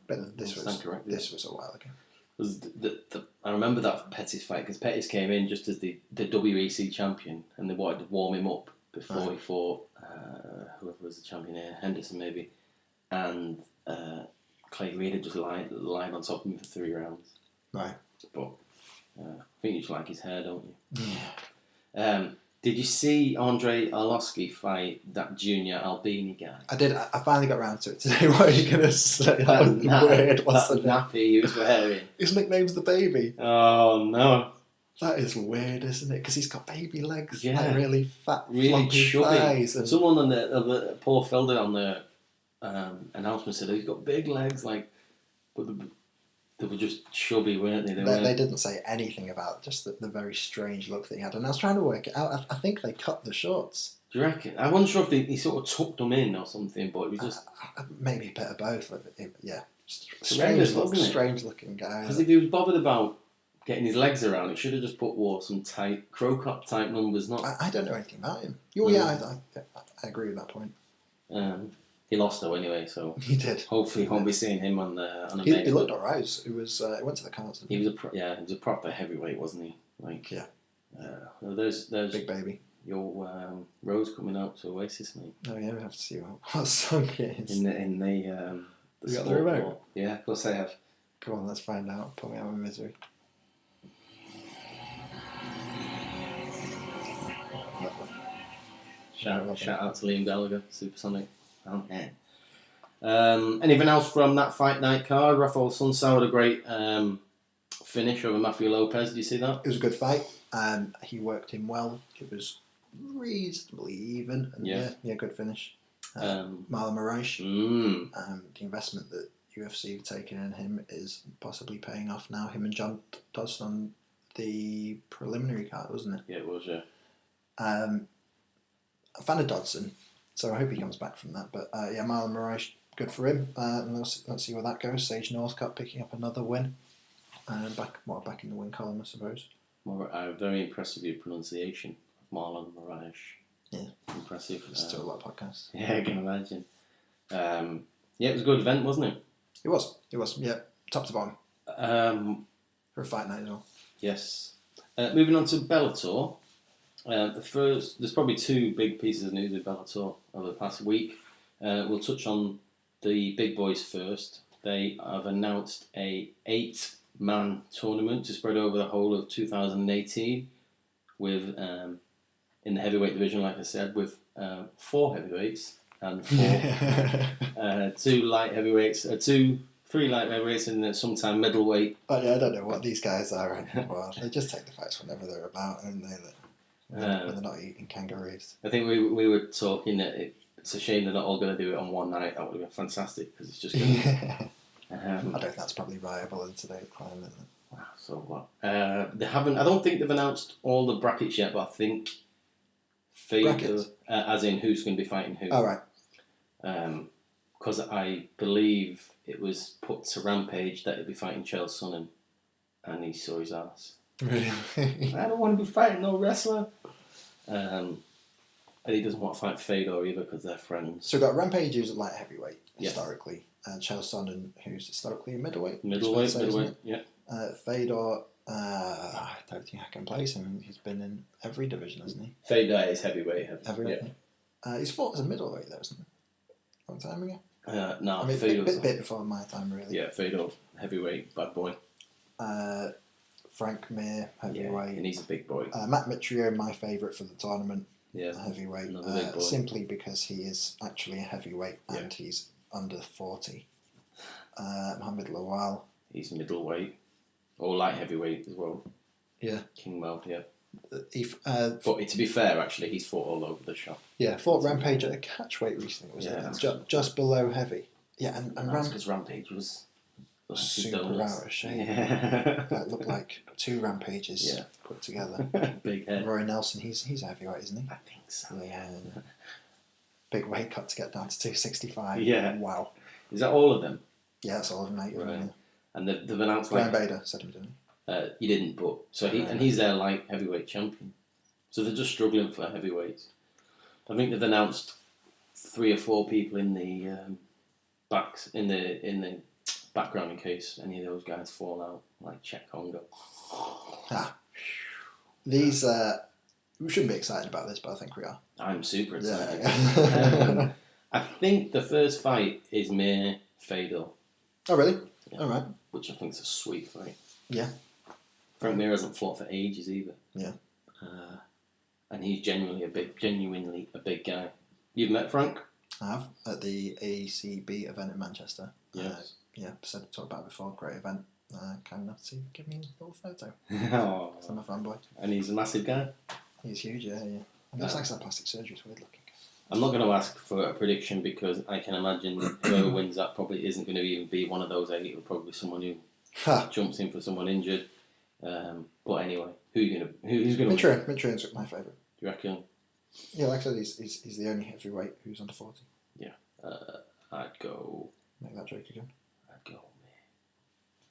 But this was a while ago. I remember that Pettis fight because Pettis came in just as the WEC champion, and they wanted to warm him up before he fought whoever was the champion here, Henderson maybe, and Clay Guida just lied on top of him for 3 rounds. Right. But I think you just like his hair, don't you? Yeah. Did you see Andre Arlovski fight that Junior Albini guy? I did. I finally got round to it today. What are you going to say? Weird. What's the nappy he was wearing? His nickname's the Baby. Oh no. That is weird, isn't it? Because he's got baby legs, like really fat, really chubby thighs. And... Someone on the Paul Felder on the announcement said he's got big legs, but they were just chubby, weren't they? They didn't say anything about just the very strange look that he had. And I was trying to work it out. I think they cut the shorts. Do you reckon? I wasn't sure if he sort of tucked them in or something, but it was just... maybe a bit of both. Yeah. Strange looking guy. Because if he was bothered about getting his legs around, he should have just wore some tight Crocop type numbers. Not. I don't know anything about him. I agree with that point. He lost though anyway, so he did. Hopefully, he won't be seeing him on a. He looked alright. He went to the cards. He was a proper heavyweight, wasn't he? There's Big Baby. Your Rose coming out to Oasis, mate. Oh yeah, we have to see what song it is. In the you got the remote? Ball. Yeah, of course I have. Come on, let's find out. Put me out of misery. Shout out to Liam Gallagher, Supersonic. Anything else from that fight night card? Rafael Sunsao had a great finish over Matthew Lopez. Did you see that? It was a good fight. He worked him well. It was reasonably even. And good finish. Marlon Moraes, the investment that UFC have taken in him is possibly paying off now. Him and John Dodson on the preliminary card, wasn't it? Yeah, it was, yeah. I'm a fan of Dodson, so I hope he comes back from that. But Marlon Moraes, good for him. And let's see where that goes. Sage Northcutt picking up another win. Back in the win column, I suppose. Very impressive with your pronunciation of Marlon Moraes. Yeah. Impressive. Still a lot of podcasts. Yeah, I can imagine. It was a good event, wasn't it? It was, yeah. Top to bottom. For a fight night as well. Yes. Moving on to Bellator. There's probably 2 big pieces of news with Bellator over the past week. We'll touch on the big boys first. They have announced a 8-man tournament to spread over the whole of 2018 with, in the heavyweight division, like I said, with 4 heavyweights and 2 light heavyweights, 3 light heavyweights and sometime middleweight. I don't know what these guys are anymore. They just take the fights whenever they're about, and when they're not eating kangaroos. I think we were talking that it's a shame they're not all going to do it on one night. That would have been fantastic because it's just going to... I don't think that's probably viable in today's climate. Wow, so what? They haven't... I don't think they've announced all the brackets yet, but I think... Brackets? As in who's going to be fighting who. Oh, right. Because I believe it was put to Rampage that he'd be fighting Chael Sonnen, and he saw his ass. Really? I don't want to be fighting no wrestler. And he doesn't want to fight Fedor either because they're friends. So we've got Rampage, who's a light heavyweight, historically. And Chael Sonnen, who's historically a middleweight. Middleweight, yeah. Fedor, I don't think I can place him. He's been in every division, hasn't he? Fedor is heavyweight. Heavyweight. Yeah. He's fought as a middleweight, though, isn't he? Long time ago? No, I mean, Fedor's a bit before my time, really. Yeah, Fedor, heavyweight, bad boy. Frank Mir, heavyweight. Yeah, and he's a big boy. Matt Mitrione, my favourite for the tournament. Yeah, heavyweight. Big boy. Simply because he is actually a heavyweight and he's under 40. Mohamed Lawal. He's middleweight. Or light heavyweight as well. Yeah. King Mo, yeah. But to be fair, actually, he's fought all over the shop. Yeah, fought Rampage at a catchweight recently, was it? Just below heavy. Yeah, and because Rampage was super out of shape. Yeah. That looked like two Rampages put together. Big head. Roy Nelson, he's heavyweight, isn't he? I think so. Yeah. Big weight cut to get down to 265. Yeah. Wow. Is that all of them? Yeah, that's all of them, mate. Right. Yeah. And they've announced Brian Bader said him, didn't he? He didn't, but he's their light heavyweight champion. So they're just struggling for heavyweights. I think they've announced 3 or 4 people in the in the background in case any of those guys fall out, like Czech Congo. These we shouldn't be excited about this, but I think we are. I'm super excited. Yeah. I think the first fight is Mir Fadel. Oh really? Yeah. All right. Which I think is a sweet fight. Yeah. Frank Mir hasn't fought for ages either. Yeah. And he's genuinely a big guy. You've met Frank? I have, at the ACB event in Manchester. Yes. Talked about it before. Great event. Kind enough to give me a little photo. Oh. So I'm a fanboy. And he's a massive guy? He's huge, yeah. And looks like that plastic surgery is weird looking. I'm not going to ask for a prediction because I can imagine whoever wins that probably isn't going to even be one of those 8. It'll probably be someone who jumps in for someone injured. But anyway, who's going to win? Matchroom's my favourite. Do you reckon? Yeah, like I said, he's the only heavyweight who's under 40. Yeah. I'd go... Make that joke again. I'd go Mir.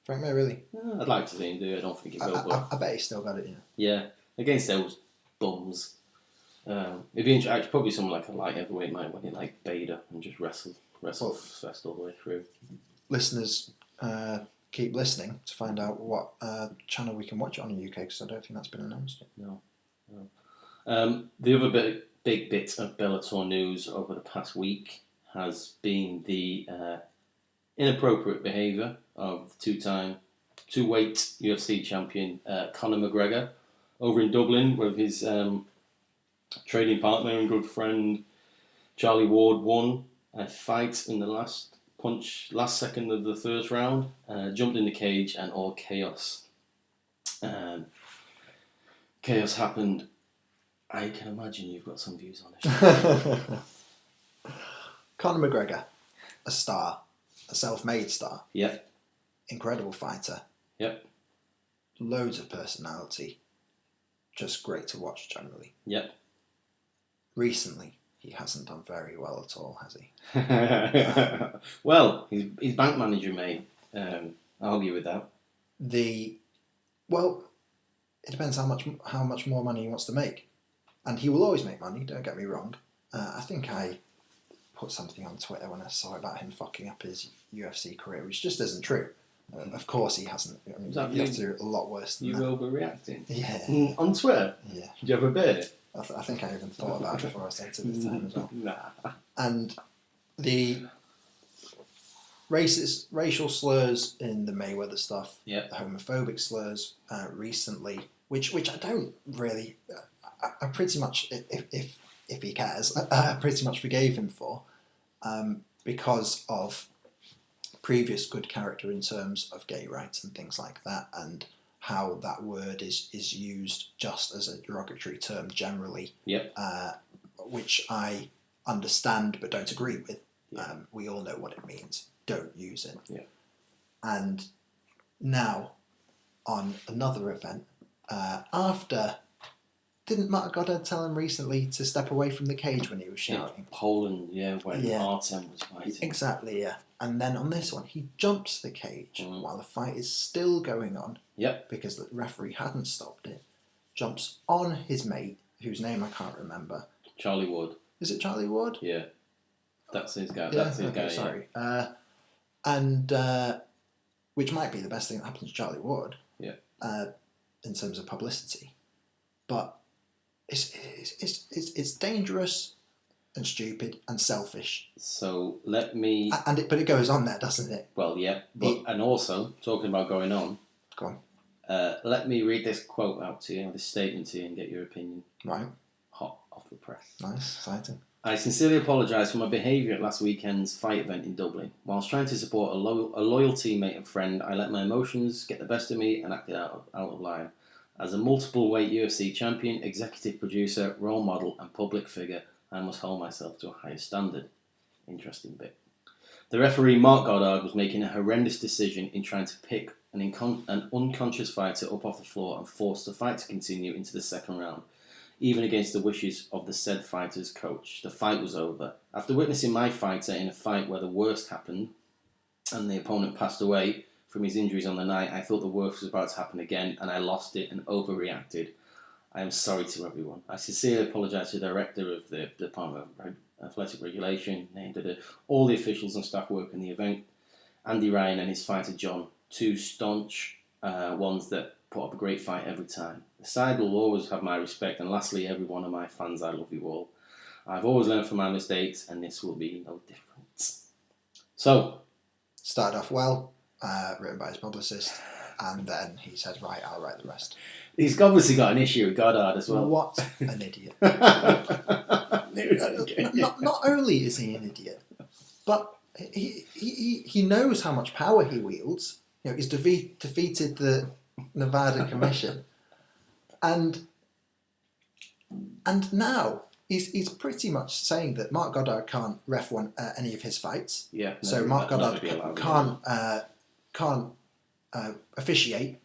Frank Mir, really? I'd like to see him do it. I don't think he will, but... I bet he's still got it, Yeah, against those bums. It'd be interesting. Probably someone like a light heavyweight might win it, like Bader, and just wrestle all the way through. Listeners, keep listening to find out what channel we can watch it on in the UK, because I don't think that's been announced yet. No. The other big bit of Bellator news over the past week has been the inappropriate behaviour of two-weight UFC champion Conor McGregor over in Dublin with his trading partner and good friend Charlie Ward won a fight in the last second of the first round, jumped in the cage and all chaos. Chaos happened. I can imagine you've got some views on it. Conor McGregor, a star, a self-made star. Yep. Incredible fighter. Yep. Loads of personality. Just great to watch generally. Yep. Recently, he hasn't done very well at all, has he? Well, his bank manager may argue with that. Well, it depends how much more money he wants to make, and he will always make money. Don't get me wrong. I think I put something on Twitter when I saw about him fucking up his UFC career, which just isn't true. Of course, he hasn't. I mean, you have to do a lot worse than that. You overreacting? Yeah. On Twitter? Yeah. Did you have a beer? I think I even thought about it before I said it this time as well. Nah. And the racial slurs in the Mayweather stuff, the homophobic slurs recently, which I don't really, I pretty much, if he cares, I pretty much forgave him for, because of previous good character in terms of gay rights and things like that, and how that word is used just as a derogatory term generally, which I understand but don't agree with. We all know what it means. Don't use it. Yeah. And now, on another event, didn't Mark Goddard tell him recently to step away from the cage when he was shouting? Poland, when Artem was fighting. Exactly, yeah. And then on this one, he jumps the cage while the fight is still going on. Yep. Because the referee hadn't stopped it. Jumps on his mate, whose name I can't remember. Charlie Ward. Is it Charlie Ward? Yeah. That's his guy. Yeah, That's his guy. Sorry. And which might be the best thing that happens to Charlie Ward. Yeah. In terms of publicity, but it's dangerous and stupid and selfish. So let me. But it goes on there, doesn't it? Well, yeah. And also talking about going on. Go on. Let me read this quote out to you, this statement to you, and get your opinion. Right. Hot off the press. Nice, exciting. I sincerely apologise for my behaviour at last weekend's fight event in Dublin. Whilst trying to support a loyal teammate and friend, I let my emotions get the best of me and acted out of line. As a multiple weight UFC champion, executive producer, role model and public figure, I must hold myself to a higher standard. Interesting bit. The referee Mark Goddard was making a horrendous decision in trying to pick an unconscious fighter up off the floor and force the fight to continue into the second round, even against the wishes of the said fighter's coach. The fight was over. After witnessing my fighter in a fight where the worst happened and the opponent passed away from his injuries on the night, I thought the worst was about to happen again and I lost it and overreacted. I am sorry to everyone. I sincerely apologise to the director of the Department of Athletic Regulation, all the officials and staff working the event, Andy Ryan and his fighter John, two staunch ones that put up a great fight every time. The side will always have my respect, and lastly, every one of my fans, I love you all. I've always learned from my mistakes, and this will be no different. So, started off well, written by his publicist, and then he said, right, I'll write the rest. He's obviously got an issue with Goddard as well. What an idiot. Not only is he an idiot, but he knows how much power he wields. You know, he's defeated the Nevada Commission, and now he's pretty much saying that Mark Goddard can't ref any of his fights. Yeah. So Mark Goddard can't officiate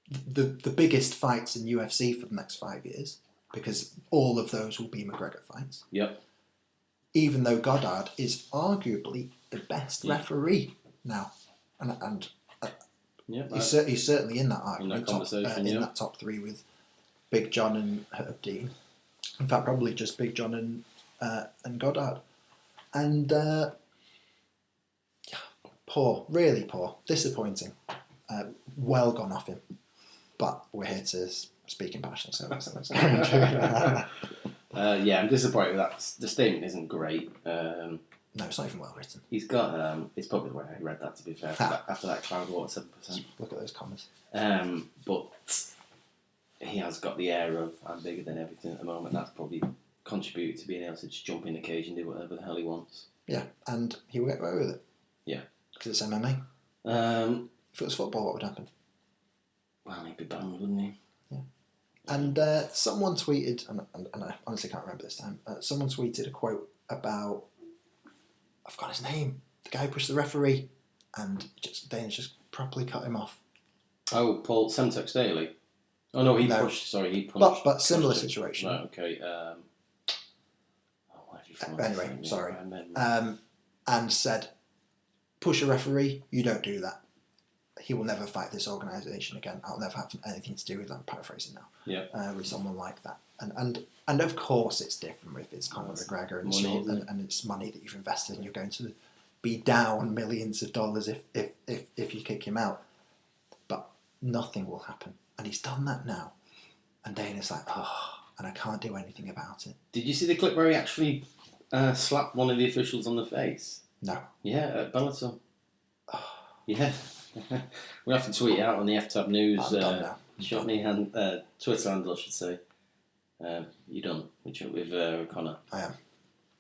the biggest fights in UFC for the next 5 years, because all of those will be McGregor fights. Yep. Even though Goddard is arguably the best referee now, and he's certainly in that argument, in that top three with Big John and Herb Dean. In fact, probably just Big John and Goddard. And poor, really poor, disappointing. Well gone off him. But we're here to speak in passion, so let's go into it. Yeah, I'm disappointed with that. The statement isn't great. No, it's not even well written. He's got, it's probably the way I read that, to be fair, after that Cloudwater 7%. Look at those comments. But he has got the air of, I'm bigger than everything at the moment. That's probably contributed to being able to just jump in the cage and do whatever the hell he wants. Yeah, and he will get away with it. Yeah. Because it's MMA. If it was football, what would happen? Well, he'd be banned, wouldn't he? Yeah. And someone tweeted, and I honestly can't remember this time, someone tweeted a quote about, I've got his name, the guy who pushed the referee, and Danish just properly cut him off. Oh, Paul Semtex Daly. Oh no, he punched. But similar situation. Right, okay. Anyway, sorry. And said, push a referee, you don't do that. He will never fight this organisation again. I'll never have anything to do with that. I'm paraphrasing now. Yeah. With someone like that. And of course it's different if it's Conor McGregor and it's money that you've invested and you're going to be down millions of dollars if you kick him out. But nothing will happen. And he's done that now. And Dana's like, and I can't do anything about it. Did you see the clip where he actually slapped one of the officials on the face? No. Yeah, at Bellator. Yeah. We have to tweet it out on the FTAB News Twitter handle, I should say. You done with Conor? I am.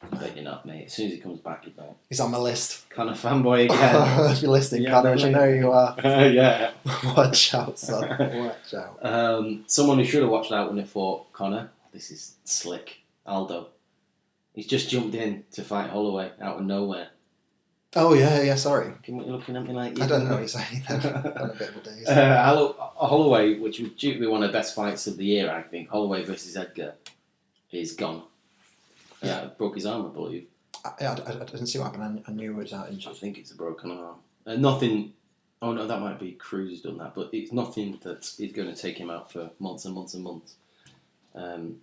I bet you're not, mate. As soon as he comes back, you're back. He's on my list. Conor fanboy again. If you're listening, Conor, which I know you are. Yeah. Watch out, son. Watch out. Someone who should have watched out when they fought Conor, this is slick, Aldo. He's just jumped in to fight Holloway out of nowhere. Oh, yeah, sorry. You're looking at me like... I don't know what you're saying. On a bit of a daze. Holloway, which was due to be one of the best fights of the year, I think, Holloway versus Edgar, is gone. Yeah, broke his arm, I believe. I didn't see what happened. I knew it was out injured. I think it's a broken arm. Nothing... Oh, no, that might be Cruz who's done that, but it's nothing that is going to take him out for months and months and months. And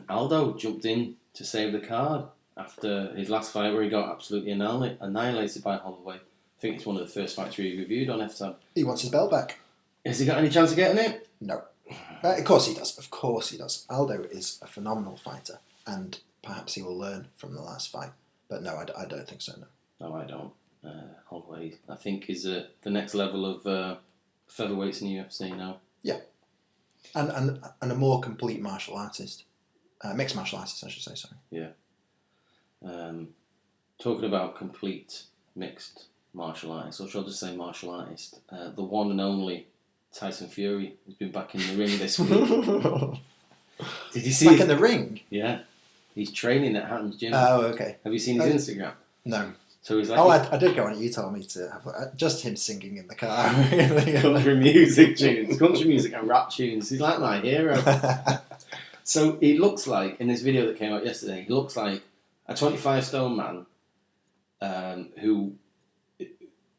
Aldo jumped in to save the card after his last fight where he got absolutely annihilated by Holloway. I think it's one of the first fights we reviewed on FTAB. He wants his belt back. Has he got any chance of getting it? No. Of course he does. Of course he does. Aldo is a phenomenal fighter, and perhaps he will learn from the last fight. But no, I don't think so, no. No, I don't. Holloway, I think, is the next level of featherweights in the UFC now. Yeah. And a more complete martial artist. Mixed martial artist, I should say. Sorry. Yeah. Talking about complete mixed martial artist, or shall I just say martial artist, the one and only Tyson Fury has been back in the ring this week. Did you see back in the ring? Yeah. He's training at Hatton's gym. Oh, okay. Have you seen his Instagram? No. So he's like, I did go on it. You told me to have just him singing in the car. Country music tunes, country music and rap tunes. He's like my hero. So he looks like, in this video that came out yesterday, he looks like a 25 stone man who,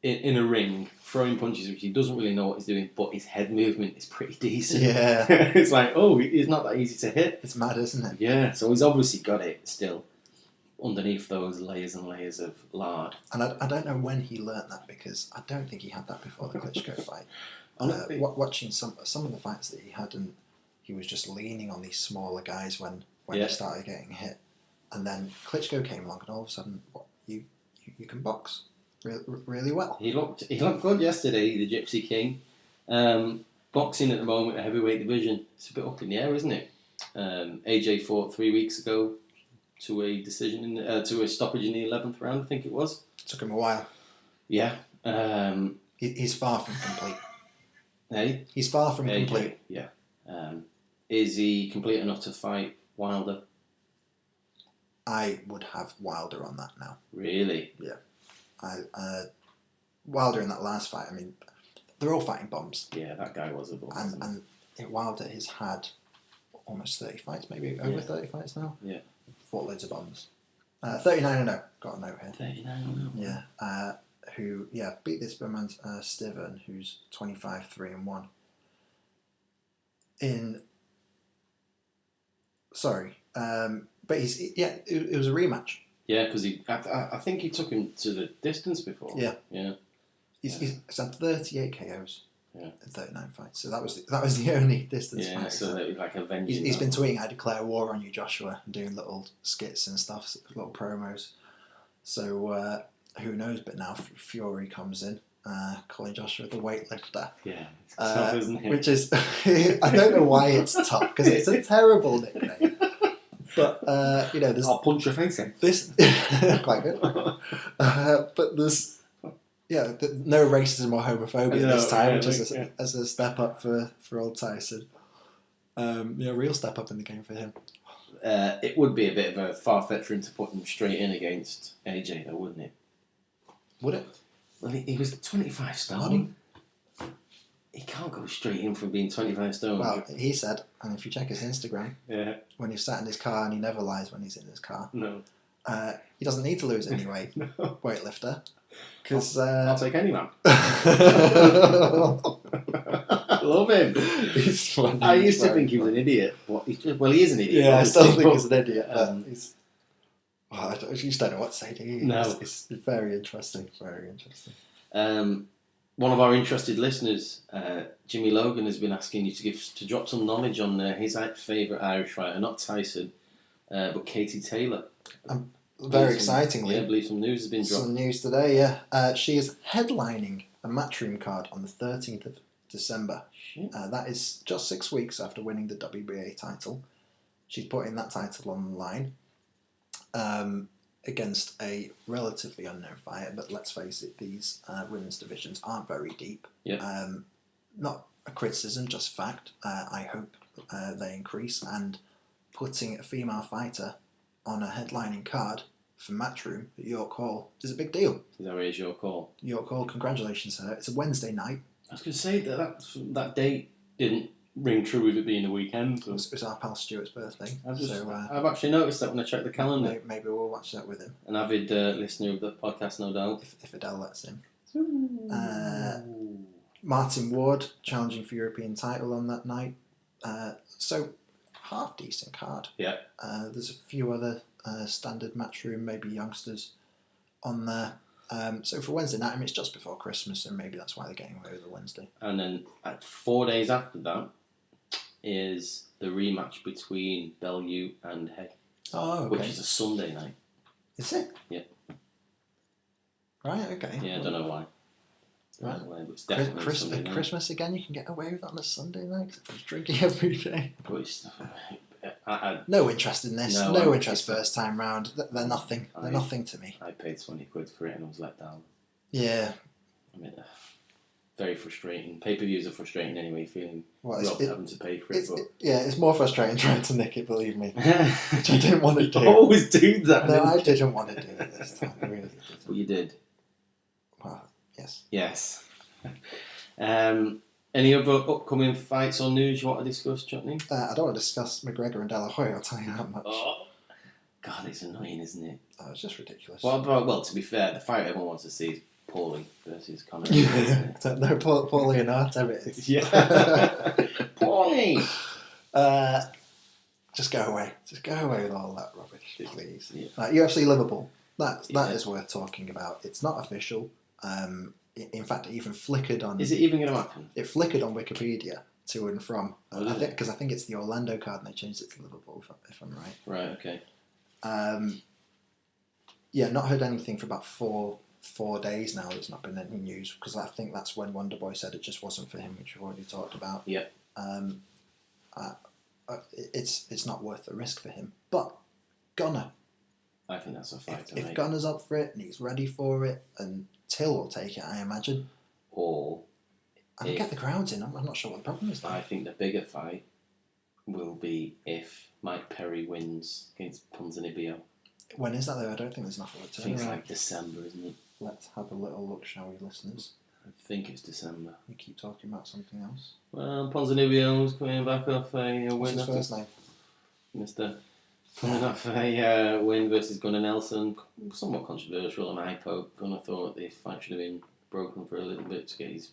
in a ring, throwing punches, which he doesn't really know what he's doing, but his head movement is pretty decent. Yeah. It's like, oh, he's not that easy to hit. It's mad, isn't it? Yeah, so he's obviously got it still underneath those layers and layers of lard. And I don't know when he learnt that, because I don't think he had that before the Klitschko fight. Watching some of the fights that he had, and he was just leaning on these smaller guys when he started getting hit. And then Klitschko came along, and all of a sudden, you can box really well. He looked good yesterday, the Gypsy King. Boxing at the moment, a heavyweight division, it's a bit up in the air, isn't it? AJ fought 3 weeks ago to a decision to a stoppage in the 11th round, I think it was. Took him a while. Yeah. He's far from complete. Hey? He's far from AJ, complete. Yeah. Is he complete enough to fight Wilder? I would have Wilder on that now. Really? Yeah. Wilder in that last fight, I mean, they're all fighting bombs. Yeah, that guy was a bomb. And Wilder has had almost 30 fights, maybe over 30 fights now. Yeah. Fought loads of bombs. 39-0, got a note here. 39-0. Yeah. Who beat this man Stiven, who's 25-3-1. But it was a rematch. Yeah, because I think he took him to the distance before. Yeah. Yeah. He's had 38 KOs. Yeah. In 39 fights. So that was the only distance fight. Yeah, so that was like avenging. He's been tweeting, "I declare war on you, Joshua," and doing little skits and stuff, little promos. So who knows? But now Fury comes in, calling Joshua the weightlifter. Yeah, it's tough, isn't it? Which is, I don't know why it's tough, because it's a terrible nickname. But there's I'll punch your face in. this quite good. But there's no racism or homophobia this time, which is as a step up for old Tyson. Real step up in the game for him. It would be a bit of a far-fetched to put him straight in against AJ, though, wouldn't it? Would it? Well, he was 25 stone. He can't go straight in from being 25 stone. Well, he said, and if you check his Instagram, when he's sat in his car, and he never lies when he's in his car. No. He doesn't need to lose any weight, weightlifter. Because I'll take any man. Love him. He's funny. I used to think he was an idiot. He is an idiot. Yeah, I still think he's an idiot. I just don't know what to say to you. No. It's very interesting. Very interesting. One of our interested listeners, Jimmy Logan, has been asking you to drop some knowledge on his favourite Irish fighter, not Tyson, but Katie Taylor. Very excitingly. I believe some news has been dropped. Some news today, yeah. She is headlining a Matchroom card on the 13th of December. That is just 6 weeks after winning the WBA title. She's putting that title on the line against a relatively unknown fighter, but let's face it, these women's divisions aren't very deep. Yeah. Not a criticism, just fact. I hope they increase, and putting a female fighter on a headlining card for Matchroom at York Hall is a big deal. Is that where it's York Hall? York Hall, congratulations to her. It's a Wednesday night. I was going to say that date didn't ring true with it being a weekend. It was our pal Stuart's birthday. I've actually noticed that when I checked the calendar. Maybe we'll watch that with him. An avid listener of the podcast, no doubt. If Adele lets him. Martin Ward challenging for European title on that night. So half decent card. Yeah. There's a few other standard Matchroom, maybe youngsters on there. So for Wednesday night, it's just before Christmas, and maybe that's why they're getting away with the Wednesday. And then 4 days after that is the rematch between Bellew and Hay. Oh, okay. Which is a Sunday night. Is it? Yeah. Right, okay. Yeah, I don't know why. Right. But it's definitely Sunday night. Christmas again, you can get away with on a Sunday night, because everyone's drinking every day. But No interest in this. No, No interest first time round. They're nothing. They're nothing to me. I paid 20 quid for it and I was let down. Yeah. I mean, very frustrating. Pay-per-views are frustrating anyway, feeling having to pay for it. It's more frustrating trying to nick it, believe me. Which I didn't want to do. You always do that. No, I didn't want to do it this time. I really didn't. But you did. Well, yes. Yes. Any other upcoming fights or news you want to discuss, Chutney? I don't want to discuss McGregor and De La Hoya, I'll tell you that much. Oh. God, it's annoying, isn't it? Oh, it's just ridiculous. Well, to be fair, the fight everyone wants to see is Paulie versus Conor. No, Paulie and Artem it is. Yeah. Paulie! Just go away. Just go away with all that rubbish, please. Yeah. UFC Liverpool. That is worth talking about. It's not official. In fact, it even flickered on... Is it even going to happen? It flickered on Wikipedia to and from. Oh, I think it's the Orlando card and they changed it to Liverpool, if I'm right. Right, okay. Yeah, not heard anything for about four days now. There's not been any news because I think that's when Wonderboy said it just wasn't for him, which we've already talked about. Yep. It's not worth the risk for him. But Gunner, I think that's a fight. If Gunner's up for it and he's ready for it, and Till will take it, I imagine. Or and get the crowds in. I'm not sure what the problem is. I think the bigger fight will be if Mike Perry wins against Ponzinibbio. When is that though? I don't think there's enough of a turnaround. I think it's like December, isn't it? Let's have a little look, shall we, listeners? I think it's December. We keep talking about something else. Well, Ponzinibbio's coming back off a win. What's his first name? Mr. Coming off a win versus Gunnar Nelson. Somewhat controversial on hypo. Gunnar thought the fight should have been broken for a little bit to get his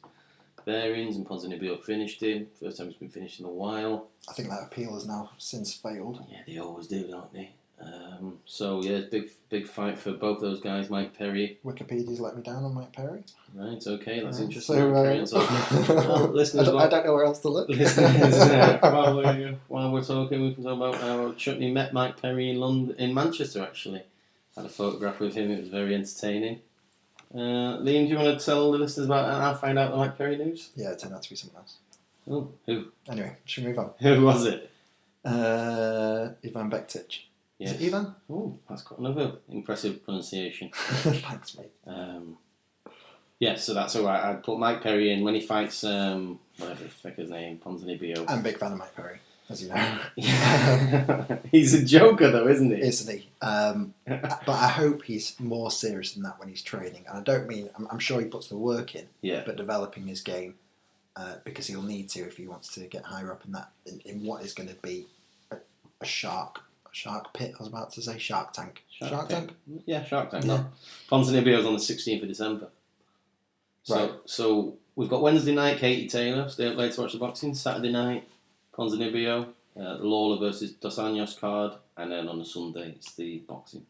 bearings, and Ponzinibbio finished him. First time he's been finished in a while. I think that appeal has now since failed. Yeah, they always do, don't they? So yeah, big fight for both those guys. Mike Perry. Wikipedia's let me down on Mike Perry. Right, okay, that's interesting. So, listeners, I don't know where else to look. Listeners, while we're talking, we can talk about how Chutney met Mike Perry in Manchester. Actually, had a photograph with him. It was very entertaining. Liam, do you want to tell the listeners about how I found out the Mike Perry news? Yeah, it turned out to be someone else. Oh, who? Anyway, should we move on? Who was it? Ivan Bektic. Yes. Is it Ivan? Oh, that's got another impressive pronunciation. Thanks, mate. Yeah, so that's all right. I'd put Mike Perry in when he fights, whatever the fuck his name, Ponzinibbio. I'm a big fan of Mike Perry, as you know. He's a joker, though, isn't he? Isn't he? But I hope he's more serious than that when he's training. And I don't mean, I'm sure he puts the work in, but developing his game, because he'll need to if he wants to get higher up in what is going to be a shark pit. I was about to say Shark Tank. Shark Tank? Yeah, Shark Tank. Yeah. No. Ponzinibbio's on the 16th of December. So we've got Wednesday night, Katie Taylor, stay up late to watch the boxing. Saturday night, Ponzinibbio, Lawler versus Dos Anjos card, and then on the Sunday it's the boxing.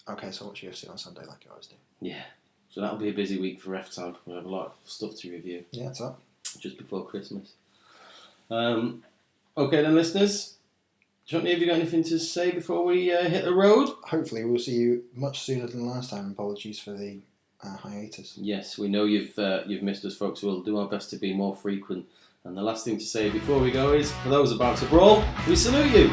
Okay, so watch UFC on Sunday like you always do. Yeah, so that'll be a busy week for FTAB. We have a lot of stuff to review. Yeah, it's up. Just before Christmas. Okay then, listeners. Johnny, have you got anything to say before we hit the road? Hopefully we'll see you much sooner than last time. Apologies for the hiatus. Yes, we know you've missed us, folks. We'll do our best to be more frequent. And the last thing to say before we go is, for those about to brawl, we salute you.